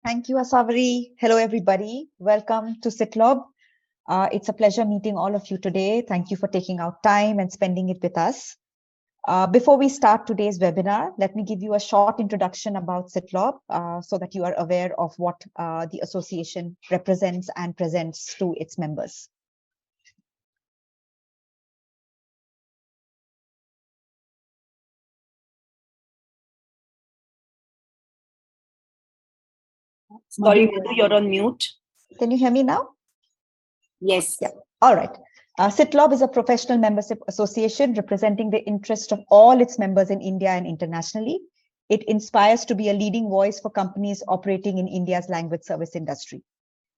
Thank you, Asavari. Hello, everybody. Welcome to CITLoB. It's a pleasure meeting all of you today. Thank you for taking out time and spending it with us. Before we start today's webinar, let me give you a short introduction about CITLoB so that you are aware of what the association represents and presents to its members. Sorry, Madhu, you're on mute. Can you hear me now? Yes. Yeah. All right. CITLoB is a professional membership association representing the interest of all its members in India and internationally. It inspires to be a leading voice for companies operating in India's language service industry.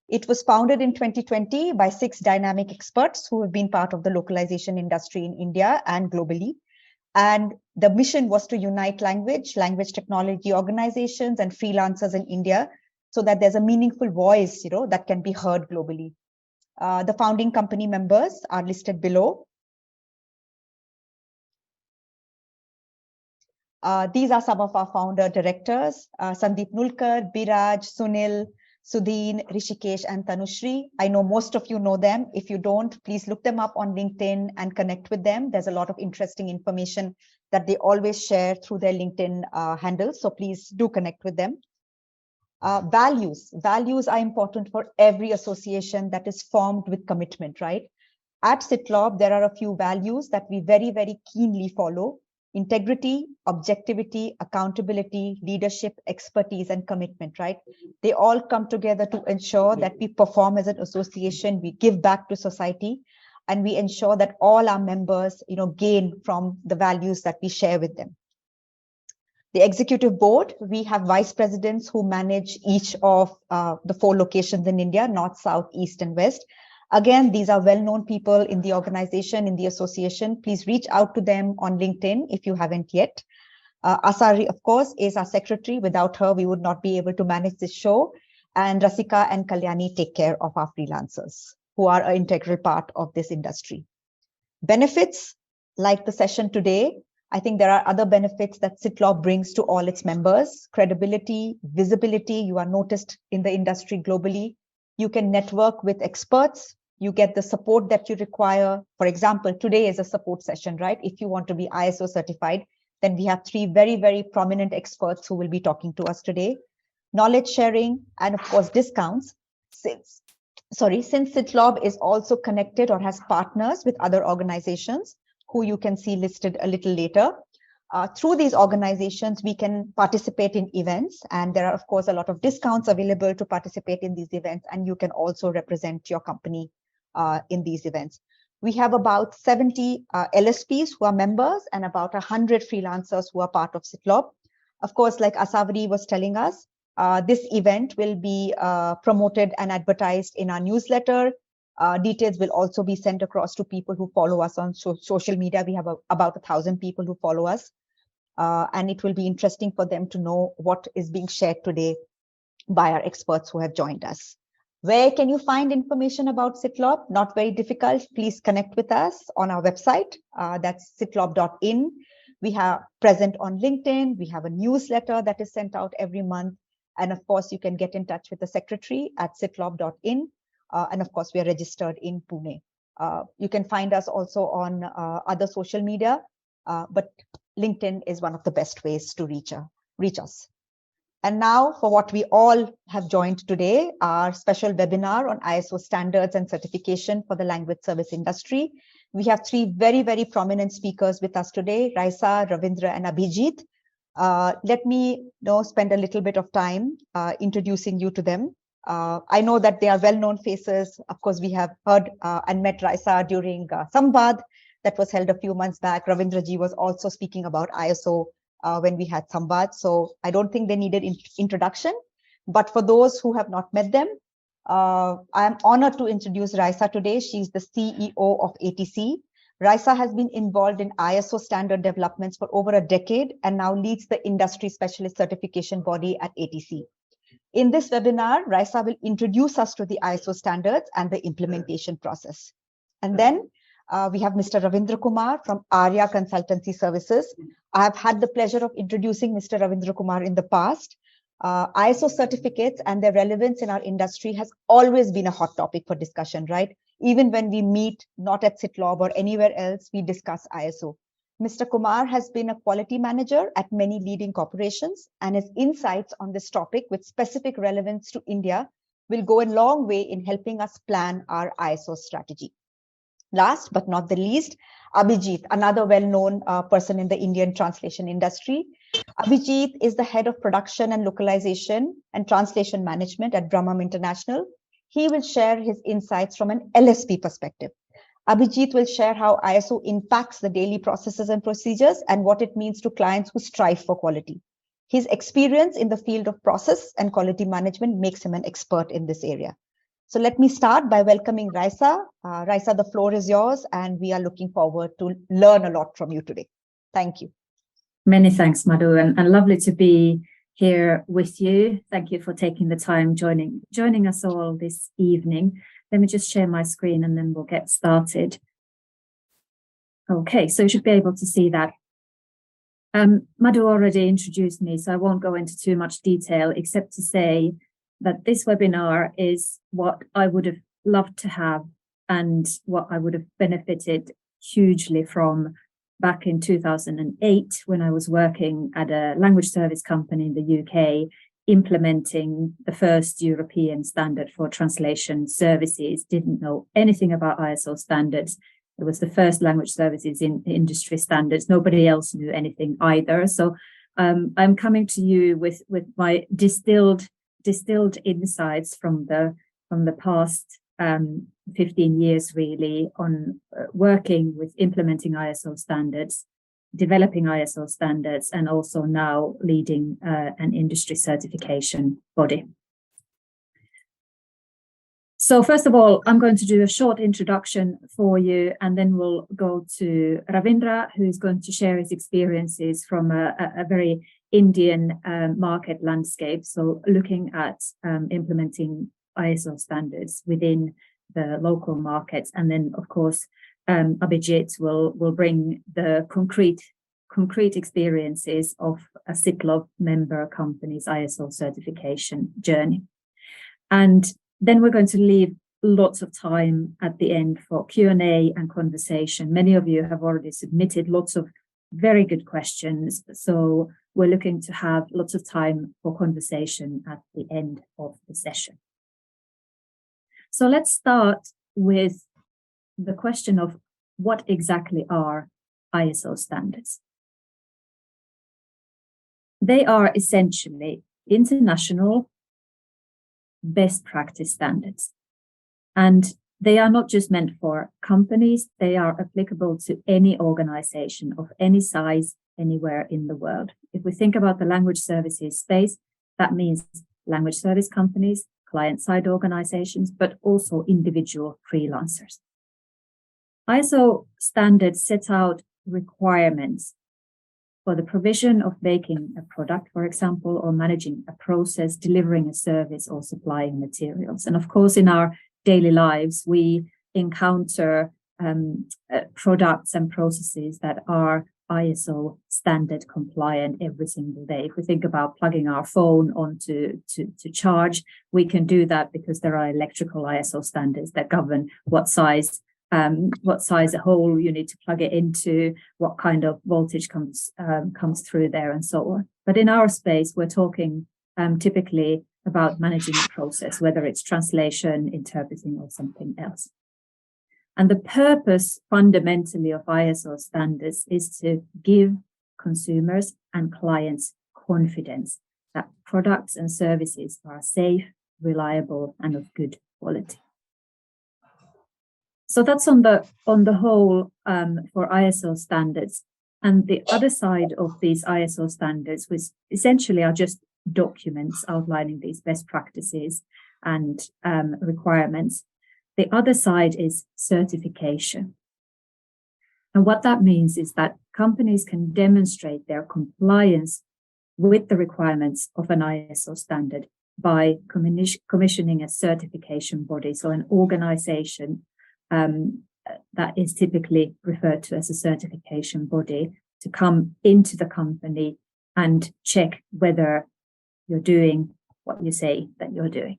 It was founded in 2020 by 6 dynamic experts who have been part of the localization industry in India and globally. And the mission was to unite language technology organizations and freelancers in India so that there's a meaningful voice, that can be heard globally. The founding company members are listed below. These are some of our founder directors, Sandeep Nulkar, Biraj, Sunil, Sudhin, Rishikesh, and Tanushri. I know most of you know them. If you don't, please look them up on LinkedIn and connect with them. There's a lot of interesting information that they always share through their LinkedIn handles. So please do connect with them. Values are important for every association that is formed with commitment, right? At CITLoB, there are a few values that we very, very keenly follow: integrity, objectivity, accountability, leadership, expertise, and commitment, right? They all come together to ensure that we perform as an association, we give back to society, and we ensure that all our members, gain from the values that we share with them. The executive board, we have vice presidents who manage each of the 4 locations in India: North, South, East, and West. Again, these are well-known people in the organization, in the association. Please reach out to them on LinkedIn if you haven't yet. Asari, of course, is our secretary. Without her, we would not be able to manage this show. And Rasika and Kalyani take care of our freelancers, who are an integral part of this industry. Benefits, like the session today, I think there are other benefits that CITLoB brings to all its members: credibility, visibility. You are noticed in the industry globally. You can network with experts. You get the support that you require. For example, today is a support session, right? If you want to be ISO certified, then we have 3 very, very prominent experts who will be talking to us today. Knowledge sharing and, of course, discounts. Since CITLoB is also connected or has partners with other organizations who you can see listed a little later. Through these organizations, we can participate in events, and there are, of course, a lot of discounts available to participate in these events, and you can also represent your company in these events. We have about 70 LSPs who are members and about 100 freelancers who are part of CITLoB. Of course, like Asavari was telling us, this event will be promoted and advertised in our newsletter. Details will also be sent across to people who follow us on social media. We have about 1,000 people who follow us. And it will be interesting for them to know what is being shared today by our experts who have joined us. Where can you find information about CITLoB? Not very difficult. Please connect with us on our website. That's citlob.in. We have present on LinkedIn. We have a newsletter that is sent out every month. And of course, you can get in touch with the secretary at citlob.in. And of course, we are registered in Pune. You can find us also on other social media, but LinkedIn is one of the best ways to reach us. And now for what we all have joined today, our special webinar on ISO standards and certification for the language service industry. We have 3 very, very prominent speakers with us today: Raisa, Ravindra, and Abhijit. Let me spend a little bit of time introducing you to them. I know that they are well-known faces. Of course, we have heard and met Raisa during Samvad that was held a few months back. Ravindra ji was also speaking about ISO when we had Samvad. So I don't think they needed introduction. But for those who have not met them, I am honored to introduce Raisa today. She's the CEO of ATC. Raisa has been involved in ISO standard developments for over a decade and now leads the industry specialist certification body at ATC. In this webinar, Raisa will introduce us to the ISO standards and the implementation process. And then we have Mr. Ravindra Kumar from Arya Consultancy Services. I have had the pleasure of introducing Mr. Ravindra Kumar in the past. ISO certificates and their relevance in our industry has always been a hot topic for discussion, right? Even when we meet, not at CITLoB or anywhere else, we discuss ISO. Mr. Kumar has been a quality manager at many leading corporations, and his insights on this topic with specific relevance to India will go a long way in helping us plan our ISO strategy. Last but not the least, Abhijit, another well-known person in the Indian translation industry. Abhijit is the head of production and localization and translation management at Braahmam International. He will share his insights from an LSP perspective. Abhijit will share how ISO impacts the daily processes and procedures and what it means to clients who strive for quality. His experience in the field of process and quality management makes him an expert in this area. So let me start by welcoming Raisa. Raisa, the floor is yours, and we are looking forward to learn a lot from you today. Thank you. Many thanks, Madhu, and lovely to be here with you. Thank you for taking the time joining us all this evening. Let me just share my screen and then we'll get started. Okay, so you should be able to see that. Madhu already introduced me, so I won't go into too much detail except to say that this webinar is what I would have loved to have and what I would have benefited hugely from back in 2008 when I was working at a language service company in the UK, implementing the first European standard for translation services. Didn't know anything about ISO standards. It was the first language services in industry standards. Nobody else knew anything either. So I'm coming to you with my distilled insights from the past 15 years really on working with implementing ISO standards, developing ISO standards, and also now leading an industry certification body. So first of all, I'm going to do a short introduction for you, and then we'll go to Ravindra, who is going to share his experiences from a very Indian market landscape. So looking at implementing ISO standards within the local markets. And then, of course, Abhijit will bring the concrete experiences of a CITLoB member company's ISO certification journey. And then we're going to leave lots of time at the end for Q&A and conversation. Many of you have already submitted lots of very good questions. So we're looking to have lots of time for conversation at the end of the session. So let's start with the question of what exactly are ISO standards? They are essentially international best practice standards. And they are not just meant for companies, they are applicable to any organization of any size anywhere in the world. If we think about the language services space, that means language service companies, client-side organizations, but also individual freelancers. ISO standards set out requirements for the provision of making a product, for example, or managing a process, delivering a service, or supplying materials. And of course, in our daily lives, we encounter products and processes that are ISO standard compliant every single day. If we think about plugging our phone onto to charge, we can do that because there are electrical ISO standards that govern what size a hole you need to plug it into, what kind of voltage comes through there, and so on. But in our space, we're talking typically about managing a process, whether it's translation, interpreting, or something else. And the purpose fundamentally of ISO standards is to give consumers and clients confidence that products and services are safe, reliable, and of good quality. So that's on the whole for ISO standards. And the other side of these ISO standards, which essentially are just documents outlining these best practices and requirements. The other side is certification. And what that means is that companies can demonstrate their compliance with the requirements of an ISO standard by commissioning a certification body, so an organization that is typically referred to as a certification body, to come into the company and check whether you're doing what you say that you're doing.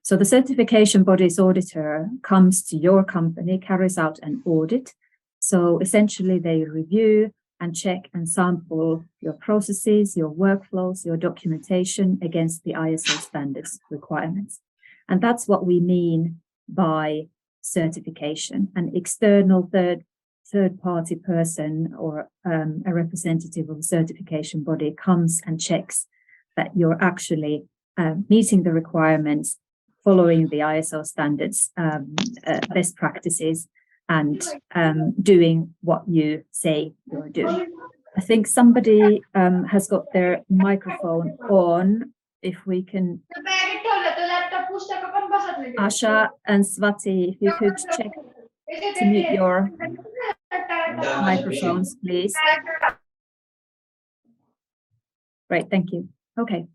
So the certification body's auditor comes to your company, carries out an audit. So essentially they review and check and sample your processes, your workflows, your documentation against the ISO standards requirements. And that's what we mean by certification. An external third-party person or a representative of a certification body comes and checks that you're actually meeting the requirements, following the ISO standards, best practices, and doing what you say you're doing. I think somebody has got their microphone on. If we can, Asha and Swati, if you could check to mute your microphones, please. Great, thank you. Okay.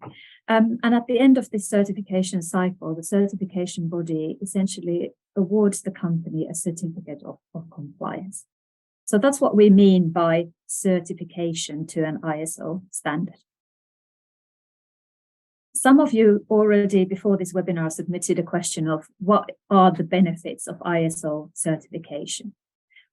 And at the end of this certification cycle, the certification body essentially awards the company a certificate of compliance. So that's what we mean by certification to an ISO standard. Some of you already before this webinar submitted a question of what are the benefits of ISO certification?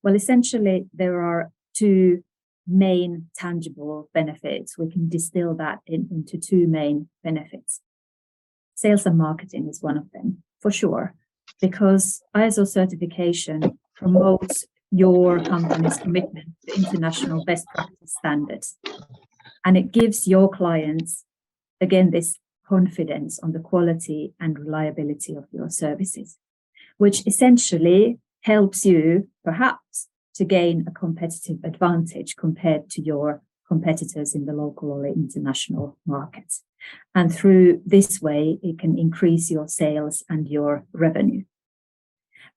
Well, essentially, there are two main tangible benefits. We can distill that into two main benefits. Sales and marketing is one of them, for sure, because ISO certification promotes your company's commitment to international best practice standards. And it gives your clients, again, this confidence on the quality and reliability of your services, which essentially helps you perhaps to gain a competitive advantage compared to your competitors in the local or international markets. And through this way, it can increase your sales and your revenue.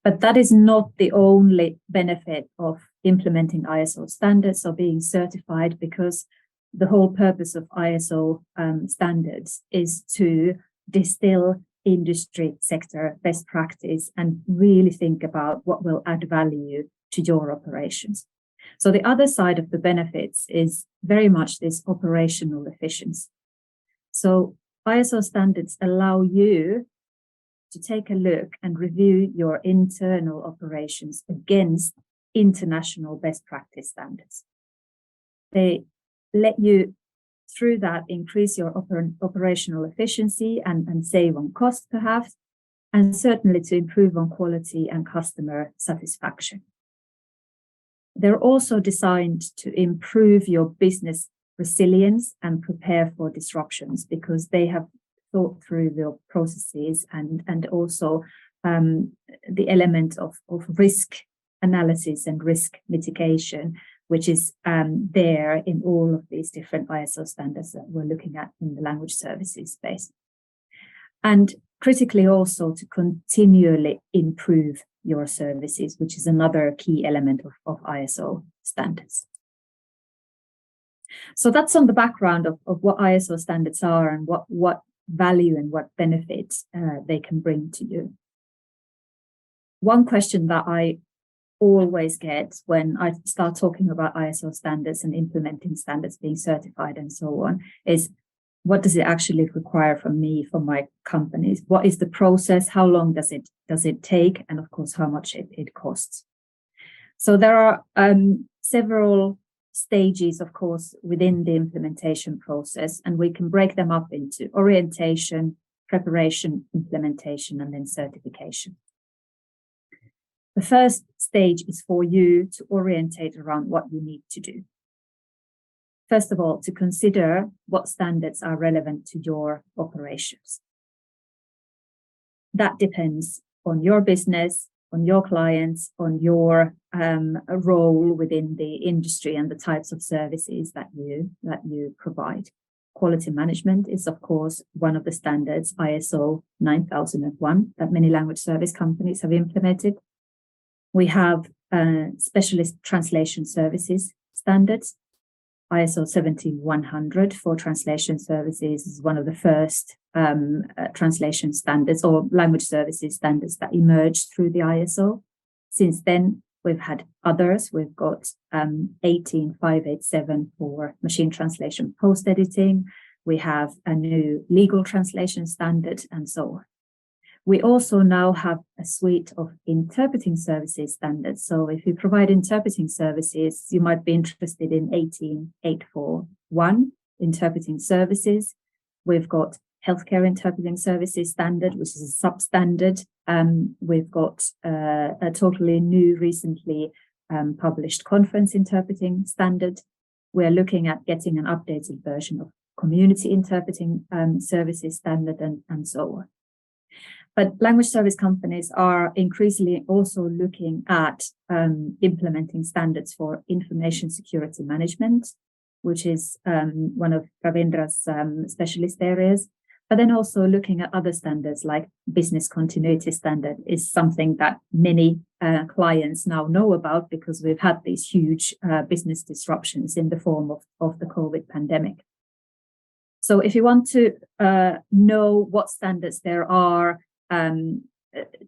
But that is not the only benefit of implementing ISO standards or being certified, because the whole purpose of ISO standards is to distill industry sector best practice and really think about what will add value to your operations. So the other side of the benefits is very much this operational efficiency. So ISO standards allow you to take a look and review your internal operations against international best practice standards. They let you, through that, increase your operational efficiency and save on cost, perhaps, and certainly to improve on quality and customer satisfaction. They're also designed to improve your business resilience and prepare for disruptions, because they have thought through the processes and also the element of risk analysis and risk mitigation, which is there in all of these different ISO standards that we're looking at in the language services space. And critically also to continually improve your services, which is another key element of ISO standards. So that's on the background of what ISO standards are and what value and what benefits they can bring to you. One question that I always get when I start talking about ISO standards and implementing standards, being certified and so on, is what does it actually require from me, from my companies? What is the process? How long does it take? And of course, how much it costs. So there are several stages, of course, within the implementation process, and we can break them up into orientation, preparation, implementation, and then certification. The first stage is for you to orientate around what you need to do. First of all, to consider what standards are relevant to your operations. That depends on your business, on your clients, on your role within the industry and the types of services that you provide. Quality management is, of course, one of the standards, ISO 9001, that many language service companies have implemented. We have specialist translation services standards. ISO 17100 for translation services is one of the first translation standards or language services standards that emerged through the ISO. Since then, we've had others. We've got 18587 for machine translation post-editing. We have a new legal translation standard and so on. We also now have a suite of interpreting services standards. So if you provide interpreting services, you might be interested in 18841 interpreting services. We've got healthcare interpreting services standard, which is a substandard. We've got a totally new, recently published conference interpreting standard. We're looking at getting an updated version of community interpreting services standard and so on. But language service companies are increasingly also looking at implementing standards for information security management, which is one of Ravindra's specialist areas. But then also looking at other standards like business continuity standard is something that many clients now know about because we've had these huge business disruptions in the form of the COVID pandemic. So if you want to know what standards there are,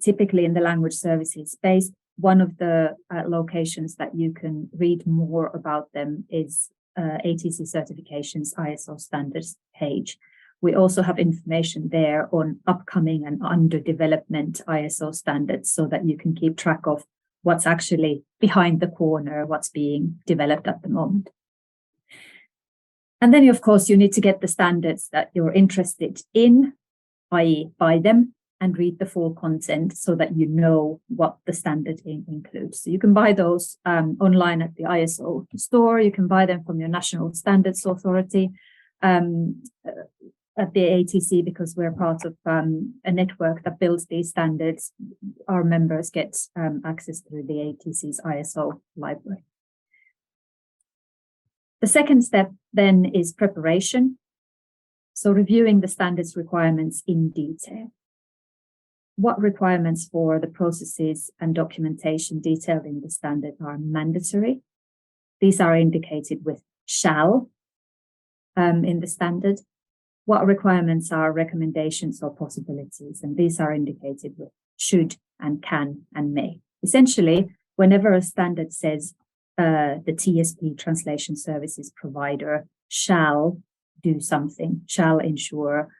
typically in the language services space, one of the locations that you can read more about them is ATC Certification's ISO standards page. We also have information there on upcoming and under development ISO standards so that you can keep track of what's actually behind the corner, what's being developed at the moment. And then, of course, you need to get the standards that you're interested in, i.e. buy them and read the full content so that you know what the standard includes. So you can buy those online at the ISO store. You can buy them from your National Standards Authority at the ATC, because we're part of a network that builds these standards. Our members get access through the ATC's ISO library. The second step then is preparation. So reviewing the standards requirements in detail. What requirements for the processes and documentation detailed in the standard are mandatory? These are indicated with shall in the standard. What requirements are recommendations or possibilities? And these are indicated with should and can and may. Essentially, whenever a standard says the TSP translation services provider shall do something, shall ensure,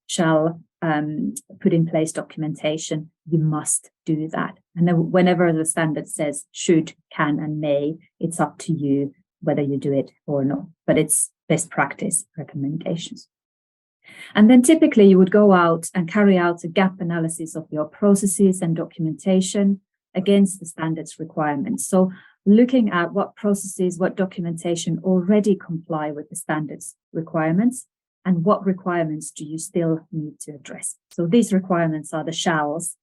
shall put in place documentation, you must do that. And then whenever the standard says should, can, and may, it's up to you whether you do it or not. But it's best practice recommendations. And then typically you would go out and carry out a gap analysis of your processes and documentation against the standards requirements. So looking at what processes, what documentation already comply with the standards requirements, and what requirements do you still need to address. So these requirements are the shalls.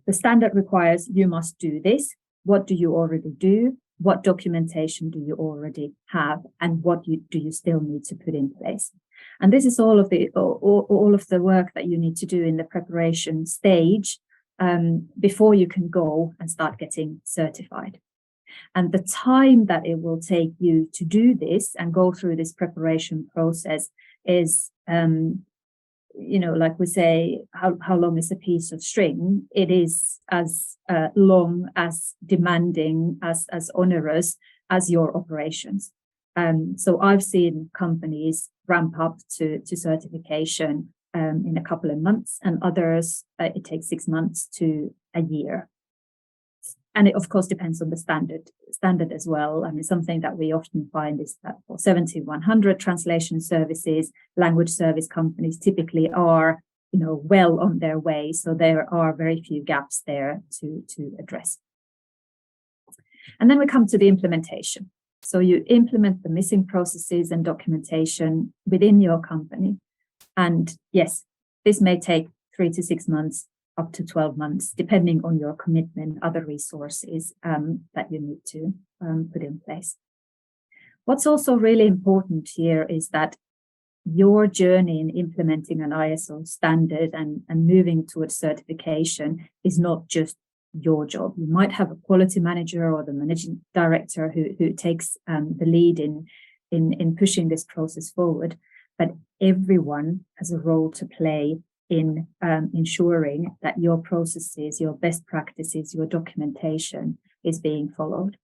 The standard requires you must do this. What do you already do? What documentation do you already have? And what do you still need to put in place? And this is all of the work that you need to do in the preparation stage before you can go and start getting certified. And the time that it will take you to do this and go through this preparation process is, like we say, how long is a piece of string? It is as long, as demanding, as onerous as your operations. So I've seen companies ramp up to certification in a couple of months, and others, it takes 6 months to a year. And it, of course, depends on the standard as well. I mean, something that we often find is that for 7100 translation services, language service companies typically are, well on their way. So there are very few gaps there to address. And then we come to the implementation. So you implement the missing processes and documentation within your company. And yes, this may take 3 to 6 months, up to 12 months, depending on your commitment, other resources that you need to put in place. What's also really important here is that your journey in implementing an ISO standard and moving towards certification is not just your job. You might have a quality manager or the managing director who takes the lead in pushing this process forward, but everyone has a role to play in ensuring that your processes, your best practices, your documentation is being followed.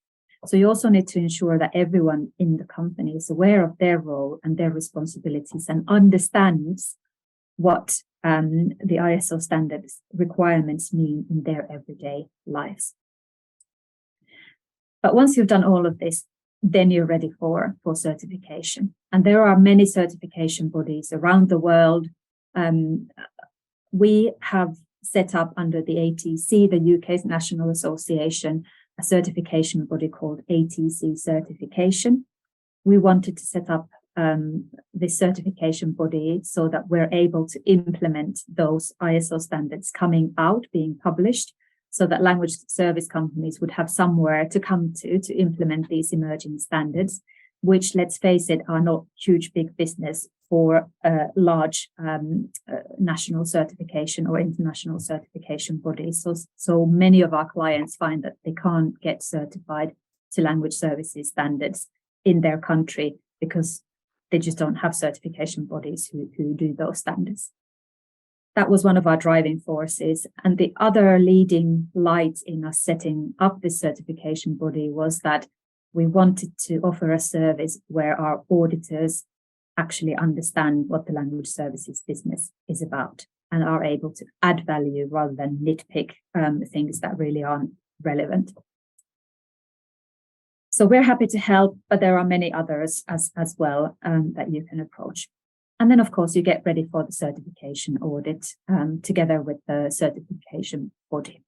So you also need to ensure that everyone in the company is aware of their role and their responsibilities and understands what the ISO standards requirements mean in their everyday lives. But once you've done all of this, then you're ready for certification. And there are many certification bodies around the world. We have set up under the ATC, the UK's National Association, a certification body called ATC Certification. We wanted to set up this certification body so that we're able to implement those ISO standards coming out, being published, so that language service companies would have somewhere to come to implement these emerging standards, which, let's face it, are not huge, big business for large national certification or international certification bodies. So many of our clients find that they can't get certified to language services standards in their country because they just don't have certification bodies who do those standards. That was one of our driving forces. And the other leading light in us setting up this certification body was that we wanted to offer a service where our auditors actually understand what the language services business is about and are able to add value rather than nitpick things that really aren't relevant. So we're happy to help, but there are many others as well that you can approach. And then, of course, you get ready for the certification audit together with the certification body.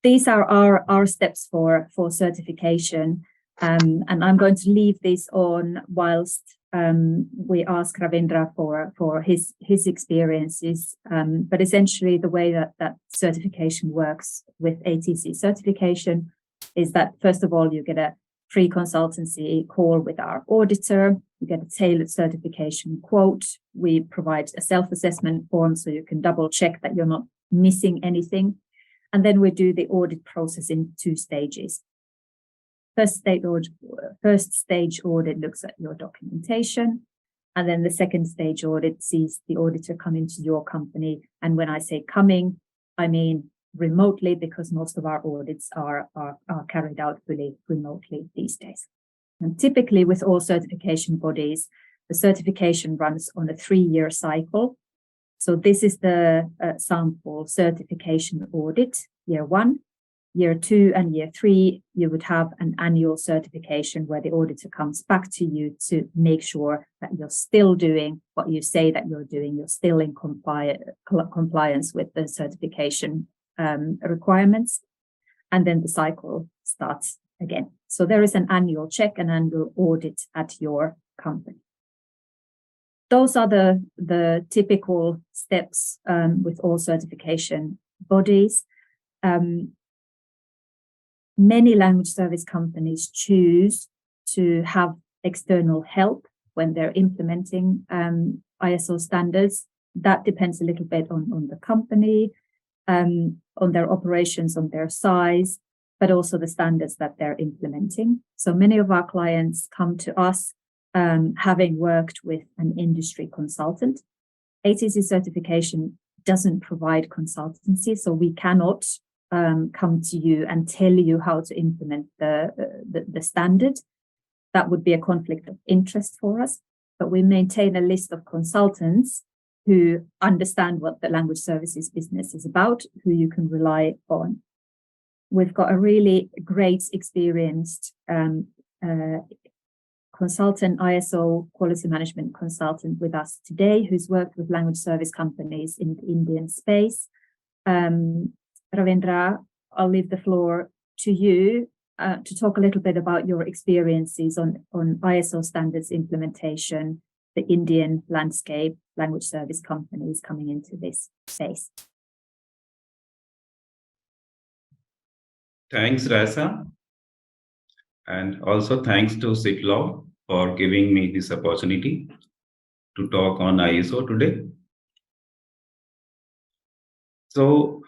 These are our steps for certification. And I'm going to leave this on whilst we ask Ravindra for his experiences. But essentially, the way that certification works with ATC certification is that, first of all, you get a free consultancy call with our auditor. You get a tailored certification quote. We provide a self-assessment form so you can double check that you're not missing anything. And then we do the audit process in 2 stages. First stage audit looks at your documentation. And then the second stage audit sees the auditor come into your company. And when I say coming, I mean remotely, because most of our audits are carried out fully remotely these days. And typically with all certification bodies, the certification runs on a 3-year cycle. So this is the sample certification audit, year 1. Year 2 and year 3, you would have an annual certification where the auditor comes back to you to make sure that you're still doing what you say that you're doing. You're still in compliance with the certification requirements. And then the cycle starts again. So there is an annual check, an annual audit at your company. Those are the typical steps with all certification bodies. Many language service companies choose to have external help when they're implementing ISO standards. That depends a little bit on the company, on their operations, on their size, but also the standards that they're implementing. So many of our clients come to us having worked with an industry consultant. ATC certification doesn't provide consultancy, so we cannot come to you and tell you how to implement the standard. That would be a conflict of interest for us. But we maintain a list of consultants who understand what the language services business is about, who you can rely on. We've got a really great, experienced consultant, ISO quality management consultant with us today, who's worked with language service companies in the Indian space. Ravindra, I'll leave the floor to you to talk a little bit about your experiences on ISO standards implementation, the Indian landscape, language service companies coming into this space. Thanks, Raisa. And also thanks to CITLoB for giving me this opportunity to talk on ISO today. So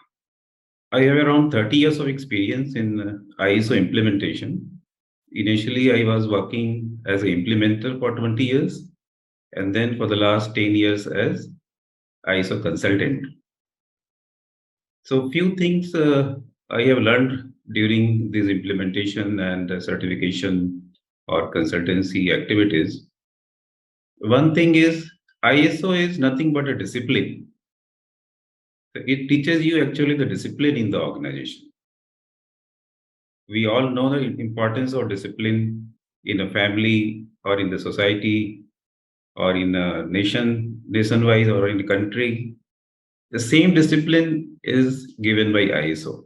I have around 30 years of experience in ISO implementation. Initially, I was working as an implementer for 20 years, and then for the last 10 years as ISO consultant. So few things I have learned during this implementation and certification or consultancy activities. One thing is ISO is nothing but a discipline. It teaches you actually the discipline in the organization. We all know the importance of discipline in a family or in the society or in a nationwide or in a country. The same discipline is given by ISO.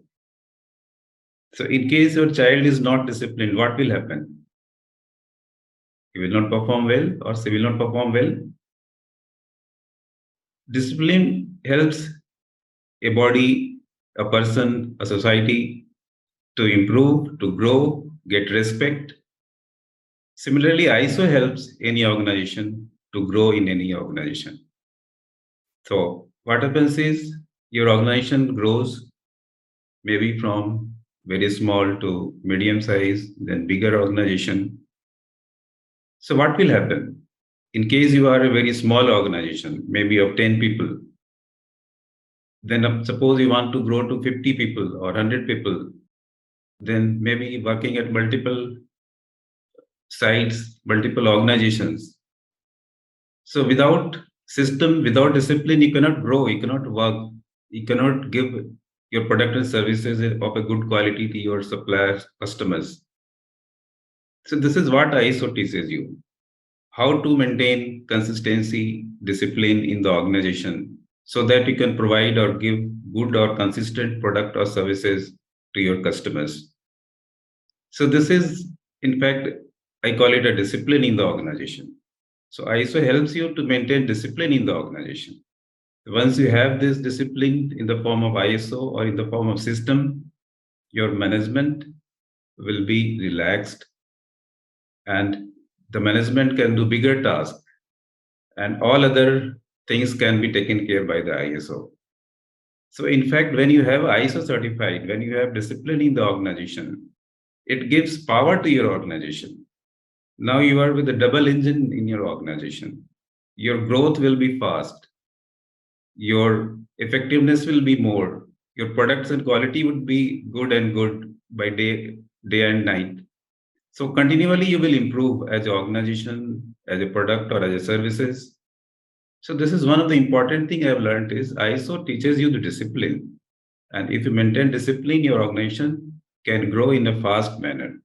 So in case your child is not disciplined, what will happen? He will not perform well or she will not perform well. Discipline helps a body, a person, a society to improve, to grow, get respect. Similarly, ISO helps any organization to grow in any organization. So what happens is your organization grows maybe from very small to medium size, then bigger organization. So what will happen? In case you are a very small organization, maybe of 10 people, then suppose you want to grow to 50 people or 100 people, then maybe working at multiple sites, multiple organizations. So without system, without discipline, you cannot grow, you cannot work, you cannot give your product and services of a good quality to your suppliers, customers. So this is what ISO teaches you. How to maintain consistency, discipline in the organization so that you can provide or give good or consistent product or services to your customers. So this is, in fact, I call it a discipline in the organization. So ISO helps you to maintain discipline in the organization. Once you have this discipline in the form of ISO or in the form of system, your management will be relaxed and the management can do bigger tasks and all other things can be taken care by the ISO. So in fact, when you have ISO certified, when you have discipline in the organization, it gives power to your organization. Now you are with a double engine in your organization. Your growth will be fast. Your effectiveness will be more. Your products and quality would be good and good by day and night. So continually you will improve as an organization, as a product or as a services. So this is one of the important thing I've learned is ISO teaches you the discipline. And if you maintain discipline, your organization can grow in a fast manner.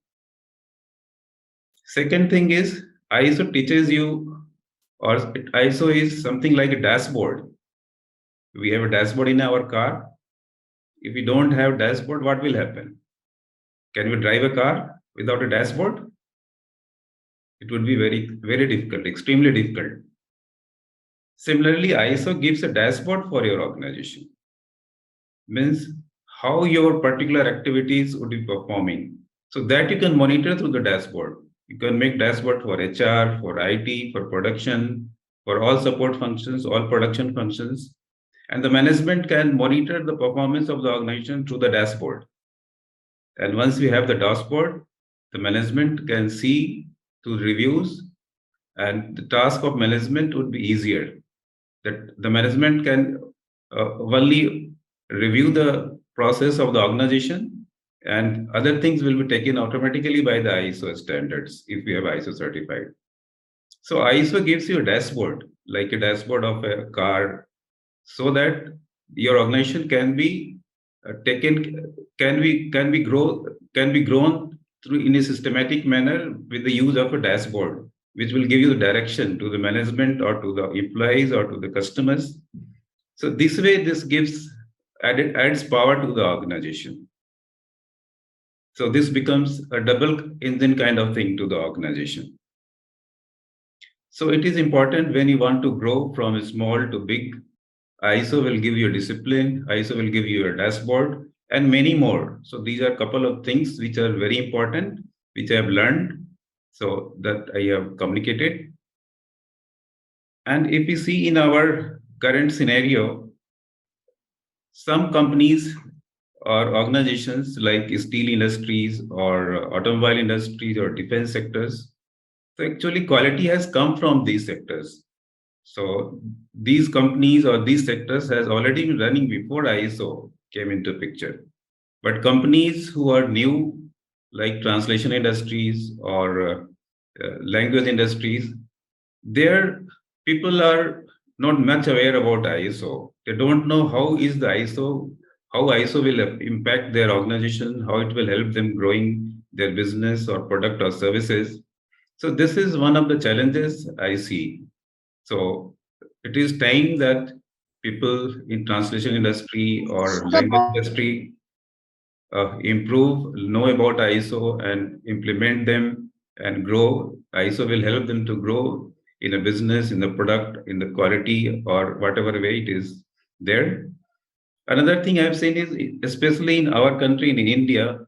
Second thing is ISO teaches you, or ISO is something like a dashboard. We have a dashboard in our car. If we don't have dashboard, what will happen? Can we drive a car without a dashboard? It would be very, very difficult, extremely difficult. Similarly, ISO gives a dashboard for your organization. Means how your particular activities would be performing. So that you can monitor through the dashboard. You can make dashboard for HR, for IT, for production, for all support functions, all production functions. And the management can monitor the performance of the organization through the dashboard. And once we have the dashboard, the management can see to reviews and the task of management would be easier. That the management can only review the process of the organization and other things will be taken automatically by the ISO standards if we have ISO certified. So ISO gives you a dashboard, like a dashboard of a car, so that your organization can be can be grown through in a systematic manner with the use of a dashboard, which will give you the direction to the management or to the employees or to the customers. So this way, this gives adds power to the organization. So this becomes a double engine kind of thing to the organization. So it is important when you want to grow from small to big, ISO will give you a discipline, ISO will give you a dashboard and many more. So these are a couple of things which are very important, which I have learned. So that I have communicated. And if we see in our current scenario, some companies or organizations like steel industries or automobile industries or defense sectors, so actually quality has come from these sectors. So these companies or these sectors has already been running before ISO came into picture. But companies who are new, like translation industries or language industries, their people are not much aware about ISO. They don't know how is the ISO, how ISO will impact their organization, how it will help them growing their business or product or services. So this is one of the challenges I see. So it is time that people in translation industry or language industry improve, know about ISO and implement them and grow. ISO will help them to grow in a business, in the product, in the quality, or whatever way it is there. Another thing I've seen is, especially in our country, in India,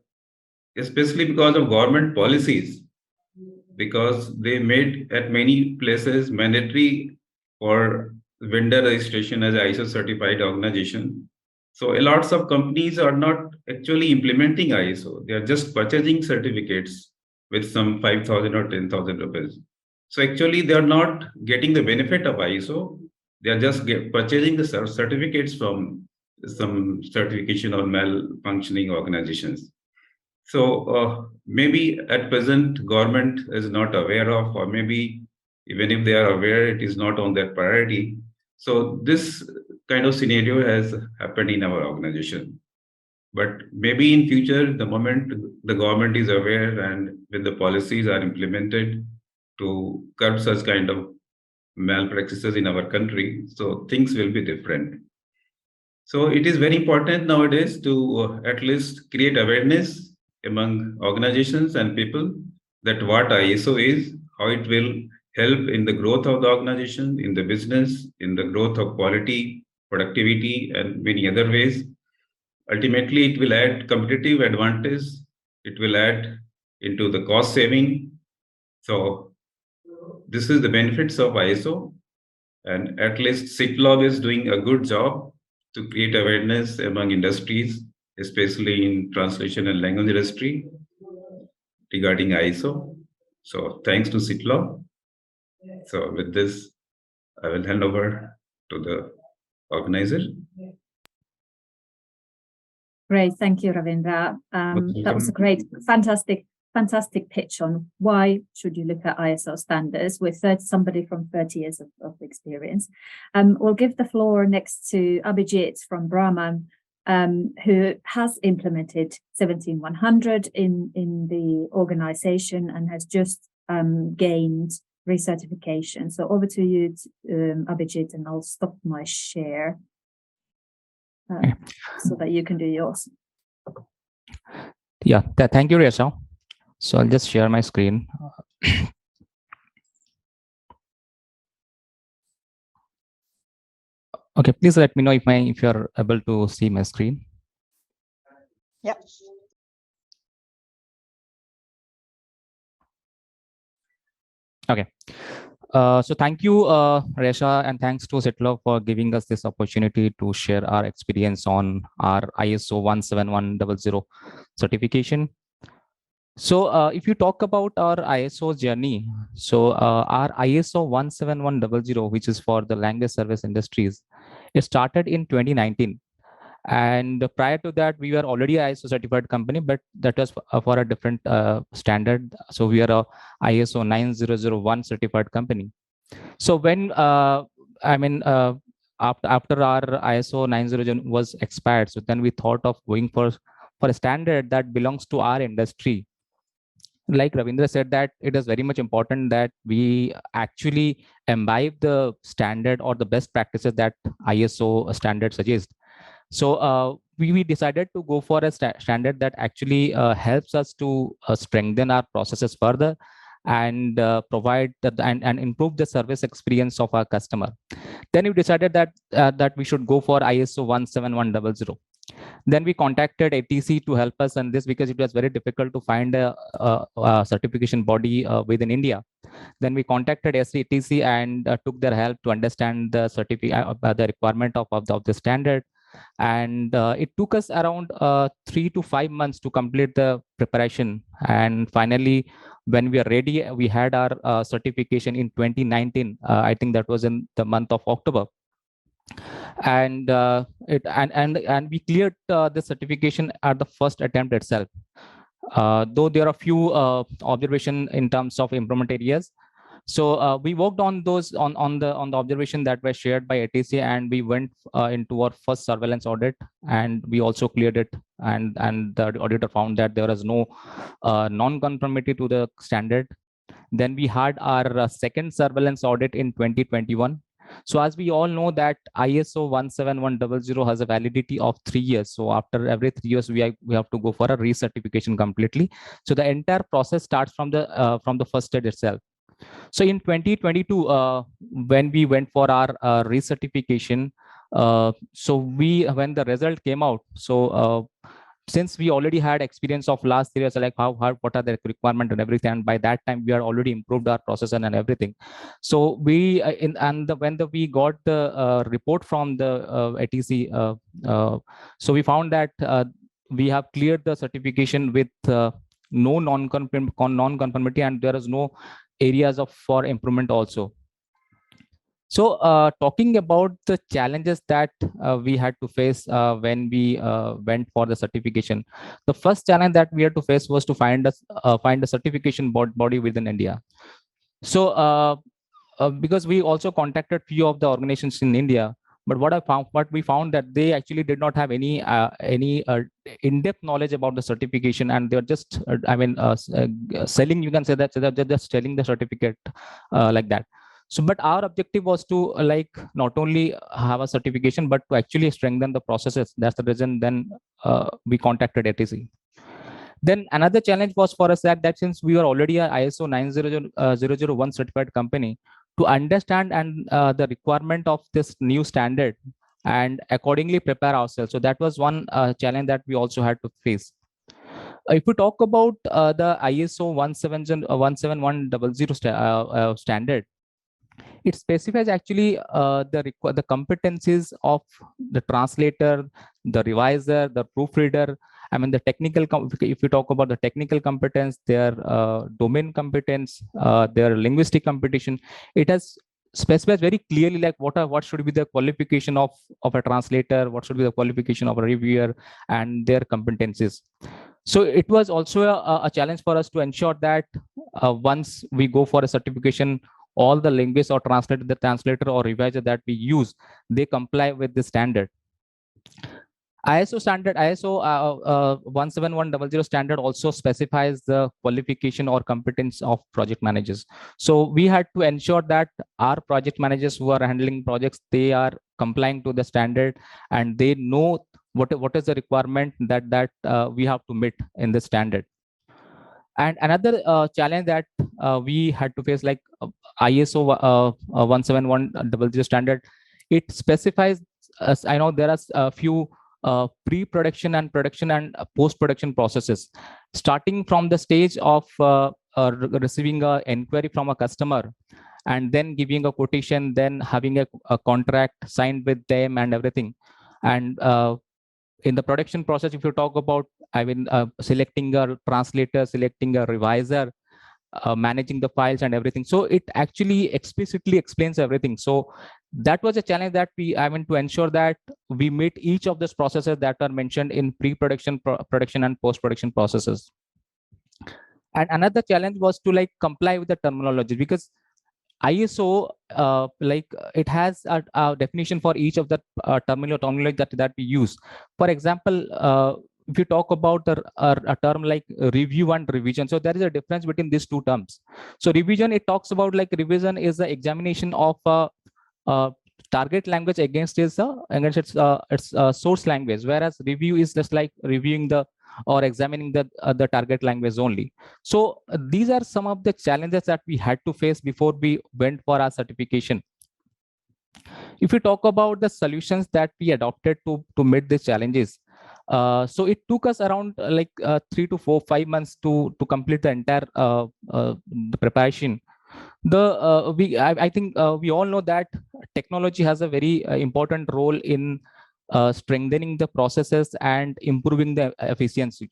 especially because of government policies, because they made at many places mandatory for vendor registration as ISO certified organization. So a lots of companies are not actually implementing ISO. They are just purchasing certificates with some 5,000 or 10,000 rupees. So actually they are not getting the benefit of ISO. They are just purchasing the certificates from some certification or malfunctioning organizations. So maybe at present government is not aware of, or maybe even if they are aware, it is not on their priority. So this kind of scenario has happened in our organization. But maybe in future, the moment the government is aware and when the policies are implemented to curb such kind of malpractices in our country, so things will be different. So it is very important nowadays to at least create awareness among organizations and people that what ISO is, how it will help in the growth of the organization, in the business, in the growth of quality, productivity, and many other ways. Ultimately, it will add competitive advantage. It will add into the cost saving. So this is the benefits of ISO. And at least CITLoB is doing a good job to create awareness among industries, especially in translation and language industry regarding ISO. So thanks to CITLoB. So with this, I will hand over to the organizer. Great, thank you, Ravindra. That was a great, fantastic pitch on why should you look at ISO standards with somebody from 30 years of experience. We'll give the floor next to Abhijit from Braahmam, who has implemented 17100 in the organization and has just gained recertification. So over to you, Abhijit, and I'll stop my share so that you can do yours. Yeah, thank you, Raisa. So I'll just share my screen. Okay, please let me know if you're able to see my screen. Yep. Okay. So thank you, Raisa, and thanks to CITLoB for giving us this opportunity to share our experience on our ISO 17100 certification. So if you talk about our ISO journey, so our ISO 17100, which is for the language service industries, it started in 2019. And prior to that, we were already an ISO certified company, but that was for a different standard. So we are a ISO 9001 certified company. So when after our ISO 9001 was expired, so then we thought of going for a standard that belongs to our industry. Like Ravindra said, that it is very much important that we actually imbibe the standard or the best practices that ISO standard suggests. So we decided to go for a standard that actually helps us to strengthen our processes further and provide and improve the service experience of our customer. Then we decided that we should go for ISO 17100. Then we contacted ATC to help us on this because it was very difficult to find a certification body within India. Then we contacted ATC and took their help to understand the the requirement of the standard. And it took us around 3 to 5 months to complete the preparation. And finally, when we are ready, we had our certification in 2019. I think that was in the month of October. and we cleared the certification at the first attempt itself. Though there are a few observation in terms of improvement areas. So we worked on those on the observation that were shared by ATC, and we went into our first surveillance audit, and we also cleared it. And the auditor found that there was no non-conformity to the standard. Then we had our second surveillance audit in 2021. So as we all know that ISO 17100 has a validity of 3 years. So after every 3 years, we have to go for a recertification completely. So the entire process starts from the first stage itself. So in 2022, when we went for our recertification, when the result came out, since we already had experience of last 3 years, like what are the requirement and everything, and by that time we had already improved our process and everything. So we when we got the report from the ATC, so we found that we have cleared the certification with no non-conformity, and there is no areas for improvement also. So talking about the challenges that we had to face when we went for the certification, the first challenge that we had to face was to find a certification body within India. So because we also contacted few of the organizations in India, but what we found that they actually did not have any in-depth knowledge about the certification, and they're just selling. You can say that they're just selling the certificate like that. So, but our objective was to not only have a certification, but to actually strengthen the processes. That's the reason then we contacted ATC. Then another challenge was for us that since we were already a ISO 9001 certified company, to understand and the requirement of this new standard and accordingly prepare ourselves. So that was one challenge that we also had to face. If we talk about the ISO 17100 standard, it specifies actually the competencies of the translator, the reviser, the proofreader. I mean, the technical, if you talk about the technical competence, their domain competence, their linguistic competition, it has specifies very clearly like what should be the qualification of a translator, what should be the qualification of a reviewer, and their competencies. So it was also a challenge for us to ensure that once we go for a certification, all the linguists or translator or reviser that we use, they comply with the standard. ISO 17100 standard also specifies the qualification or competence of project managers. So we had to ensure that our project managers who are handling projects, they are complying to the standard, and they know what is the requirement that we have to meet in the standard. And another challenge that we had to face, like ISO 17100 standard, it specifies, I know there are a few pre-production and production and post-production processes, starting from the stage of receiving an inquiry from a customer, and then giving a quotation, then having a contract signed with them and everything. And in the production process, if you talk about, selecting a translator, selecting a reviser, managing the files and everything. So it actually explicitly explains everything. So that was a challenge that we, to ensure that we meet each of these processes that are mentioned in pre-production, production and post-production processes. And another challenge was to comply with the terminology, because ISO it has a definition for each of the terminology that we use. For example, if you talk about a term like review and revision, so there is a difference between these two terms. So revision, it talks about revision is the examination of a target language against its source language, whereas review is just like reviewing or examining the target language only. So these are some of the challenges that we had to face before we went for our certification. If you talk about the solutions that we adopted to meet these challenges, so it took us around 3 to 5 months to complete the entire the preparation. I think we all know that technology has a very important role in strengthening the processes and improving the efficiency.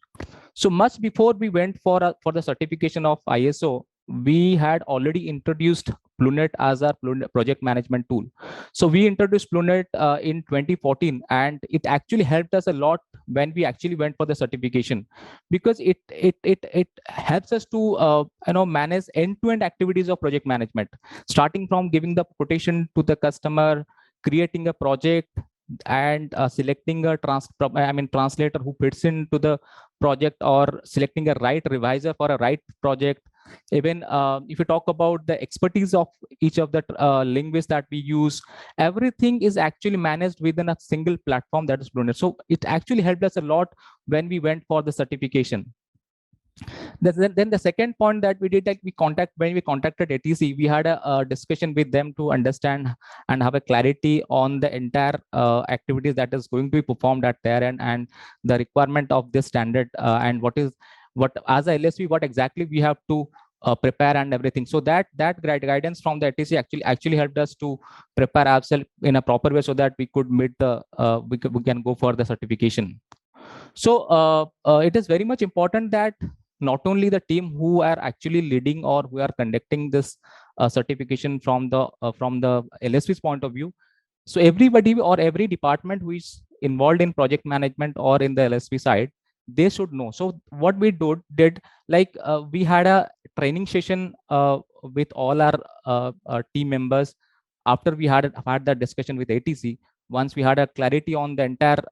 So much before we went for the certification of ISO, we had already introduced Plunet as our project management tool. So we introduced Plunet in 2014, and it actually helped us a lot when we actually went for the certification, because it helps us to manage end-to-end activities of project management, starting from giving the quotation to the customer, creating a project, and selecting a translator who fits into the project, or selecting a right reviser for a right project. Even if you talk about the expertise of each of the linguists that we use, everything is actually managed within a single platform, that is Plunet. So it actually helped us a lot when we went for the certification. Then the second point that we did, like when we contacted ATC, we had a discussion with them to understand and have a clarity on the entire activities that is going to be performed at their end, and the requirement of this standard, and what as a LSP, what exactly we have to prepare and everything. So that guidance from the ATC actually helped us to prepare ourselves in a proper way, so that we could meet the we can go for the certification. So it is very much important that not only the team who are actually leading or who are conducting this certification from the LSP's point of view. So everybody or every department who is involved in project management or in the LSP side, they should know. So what we did, like we had a training session with all our team members after we had that discussion with ATC. Once we had a clarity on the entire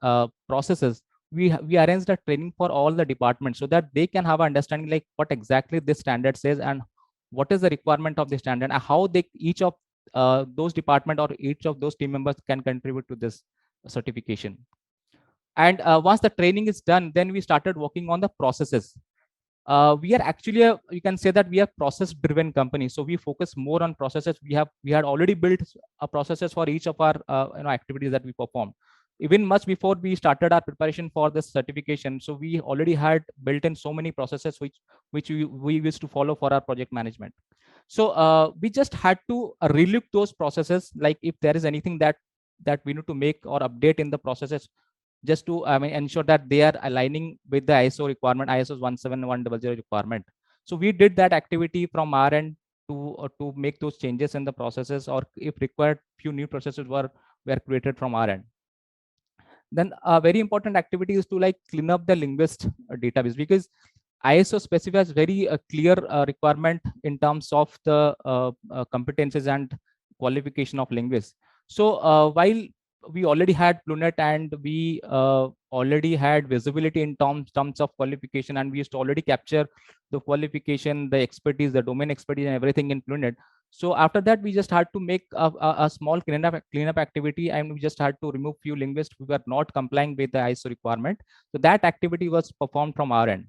processes, we arranged a training for all the departments, so that they can have an understanding like what exactly this standard says, and what is the requirement of the standard, and how each of those department or each of those team members can contribute to this certification. And once the training is done, then we started working on the processes. We are actually you can say that we are process driven company, so we focus more on processes. We had already built processes for each of our activities that we perform, even much before we started our preparation for this certification. So we already had built in so many processes which we used to follow for our project management. So we just had to relook those processes, like if there is anything that we need to make or update in the processes, just to ensure that they are aligning with the ISO requirement, ISO 17100 requirement. So we did that activity from our end to make those changes in the processes, or if required, few new processes were created from our end. Then a very important activity is to like clean up the linguist database, because ISO specifies very clear requirement in terms of the competences and qualification of linguists. So while we already had Plunet, and we already had visibility in terms of qualification, and we used to already capture the qualification, the expertise, the domain expertise, and everything in Plunet. So after that, we just had to make a small cleanup activity, and we just had to remove few linguists who were not complying with the ISO requirement. So that activity was performed from our end.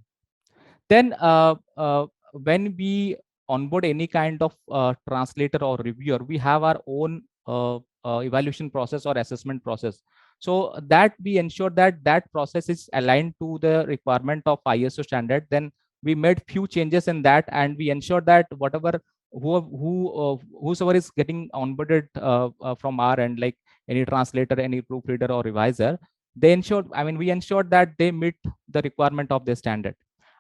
Then when we onboard any kind of translator or reviewer, we have our own evaluation process or assessment process, so that we ensure that that process is aligned to the requirement of ISO standard. Then we made few changes in that, and we ensure that whosoever is getting onboarded from our end, like any translator, any proofreader or reviser, we ensured that they meet the requirement of the standard.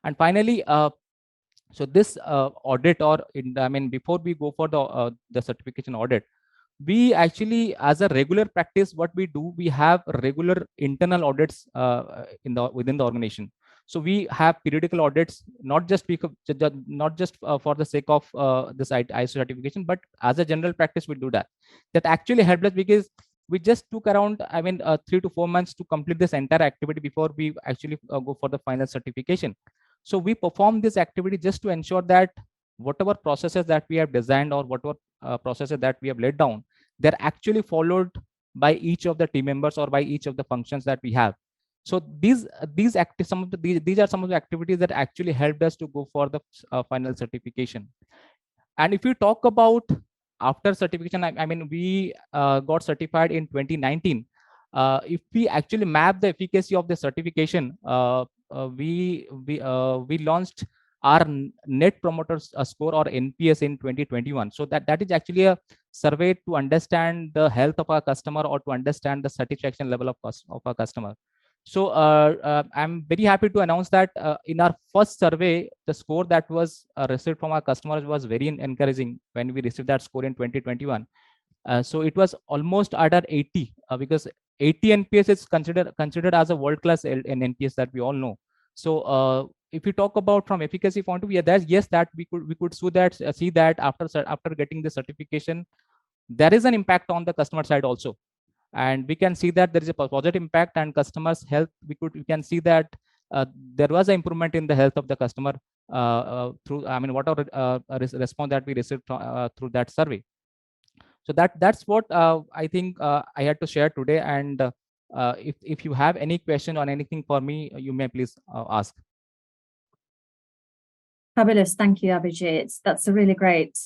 And finally, so this audit, or before we go for the certification audit, we actually, as a regular practice, what we do, we have regular internal audits within the organization. So we have periodical audits, not just for the sake of this ISO certification, but as a general practice, we do that. That actually helped us, because we just took around 3 to 4 months to complete this entire activity before we actually go for the final certification. So we perform this activity just to ensure that whatever processes that we have designed, or whatever processes that we have laid down, they're actually followed by each of the team members or by each of the functions that we have. So these are some of the activities that actually helped us to go for the final certification. And if you talk about after certification, we got certified in 2019. If we actually map the efficacy of the certification, we launched our net promoter score, or NPS, in 2021. So that is actually a survey to understand the health of our customer, or to understand the satisfaction level of our customer. So I'm very happy to announce that in our first survey, the score that was received from our customers was very encouraging when we received that score in 2021. So it was almost at 80 because 80 NPS is considered as a world-class NPS that we all know. So if you talk about from efficacy point of view, yes, that we could see that after getting the certification, there is an impact on the customer side also, and we can see that there is a positive impact and customers health. We can see that there was an improvement in the health of the customer through whatever response that we received through that survey. So that's what I think I had to share today. And if you have any question on anything for me, you may please ask. Fabulous. Thank you, Abhijit. That's a really great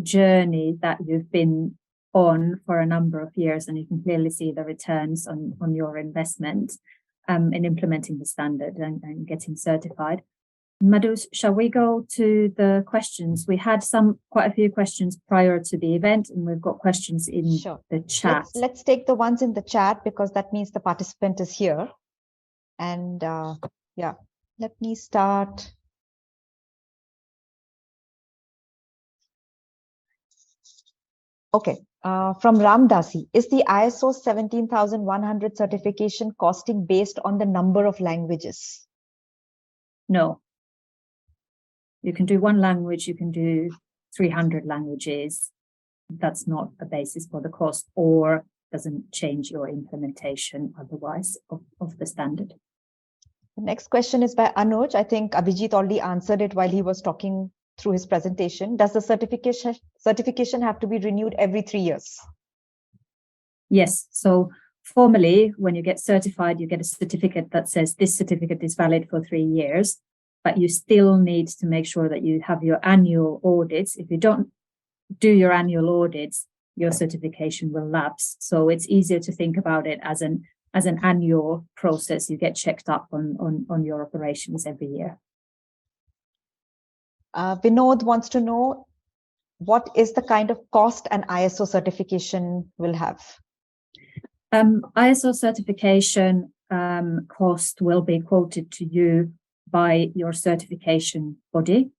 journey that you've been on for a number of years, and you can clearly see the returns on your investment in implementing the standard and getting certified. Madhu, shall we go to the questions? We had quite a few questions prior to the event, and we've got questions in the chat. Let's take the ones in the chat, because that means the participant is here. And yeah, let me start. Okay, from Ramdasi, is the ISO 17100 certification costing based on the number of languages? No. You can do one language, you can do 300 languages. That's not a basis for the cost, or doesn't change your implementation otherwise of the standard. The next question is by Anuj. I think Abhijit already answered it while he was talking through his presentation. Does the certification have to be renewed every 3 years? Yes. So formally, when you get certified, you get a certificate that says this certificate is valid for 3 years, but you still need to make sure that you have your annual audits. If you don't do your annual audits, your certification will lapse. So it's easier to think about it as an annual process. You get checked up on your operations every year. Vinod wants to know, what is the kind of cost an ISO certification will have? ISO certification cost will be quoted to you by your certification body.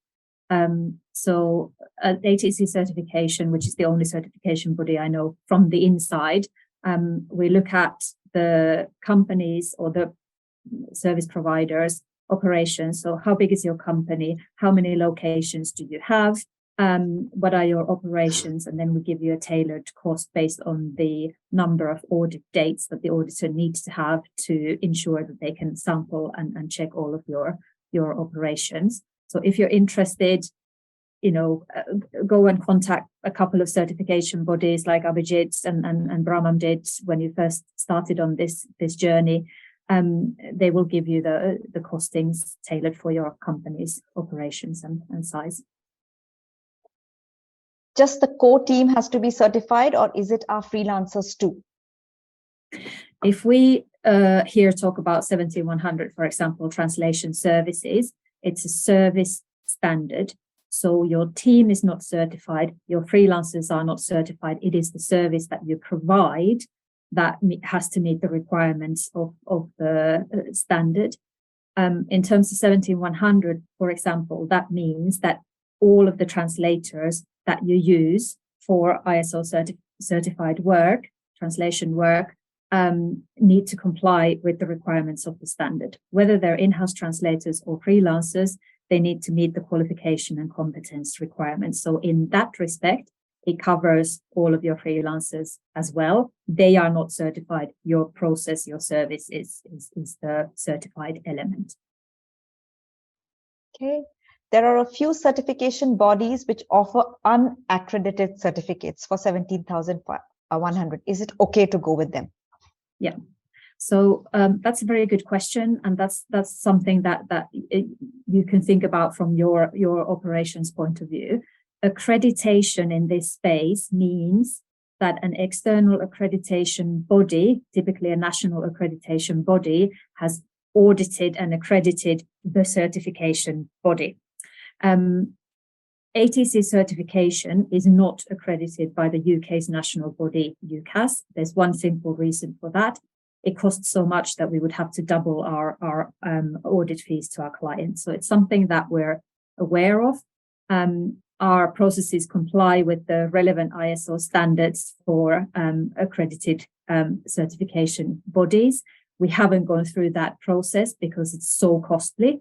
So ATC Certification, which is the only certification body I know from the inside, we look at the companies or the service providers' operations. So how big is your company? How many locations do you have? What are your operations? And then we give you a tailored cost based on the number of audit dates that the auditor needs to have to ensure that they can sample and check all of your operations. So if you're interested, go and contact a couple of certification bodies like Abhijit and Braahmam did when you first started on this journey. They will give you the costings tailored for your company's operations and size. Just the core team has to be certified, or is it our freelancers too? If we here talk about 17100, for example, translation services, it's a service standard. So your team is not certified, your freelancers are not certified. It is the service that you provide that has to meet the requirements of the standard. In terms of 17100, for example, that means that all of the translators that you use for ISO certified work, translation work, need to comply with the requirements of the standard. Whether they're in-house translators or freelancers, they need to meet the qualification and competence requirements. So in that respect, it covers all of your freelancers as well. They are not certified. Your process, your service is the certified element. Okay. There are a few certification bodies which offer unaccredited certificates for 17,100. Is it okay to go with them? Yeah. So that's a very good question, and that's something that you can think about from your operations point of view. Accreditation in this space means that an external accreditation body, typically a national accreditation body, has audited and accredited the certification body. ATC certification is not accredited by the UK's national body, UCAS. There's one simple reason for that. it costs so much that we would have to double our audit fees to our clients. So it's something that we're aware of. Our processes comply with the relevant ISO standards for accredited certification bodies. We haven't gone through that process because it's so costly.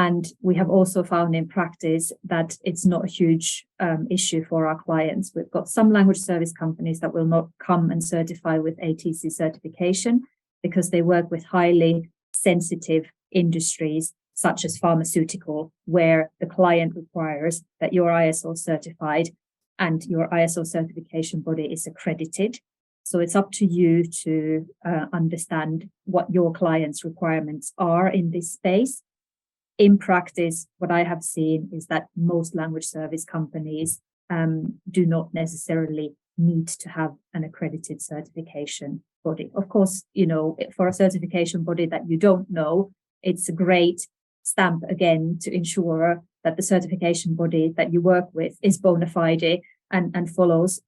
And we have also found in practice that it's not a huge issue for our clients. We've got some language service companies that will not come and certify with ATC certification because they work with highly sensitive industries, such as pharmaceutical, where the client requires that you're ISO certified and your ISO certification body is accredited. So it's up to you to understand what your client's requirements are in this space. In practice, what I have seen is that most language service companies do not necessarily need to have an accredited certification body. Of course, you know, for a certification body that you don't know, it's a great stamp again to ensure that the certification body that you work with is bona fide and follows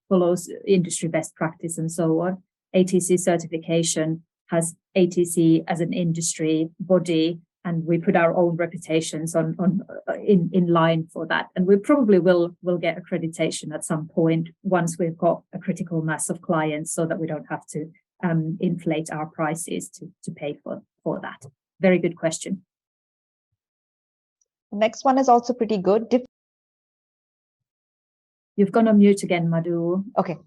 industry best practice and so on. ATC certification has ATC as an industry body, and we put our own reputations in line for that. And we probably will get accreditation at some point once we've got a critical mass of clients, so that we don't have to inflate our prices to pay for that. Very good question. Next one is also pretty good. You've gone on mute again, Madhu. Okay.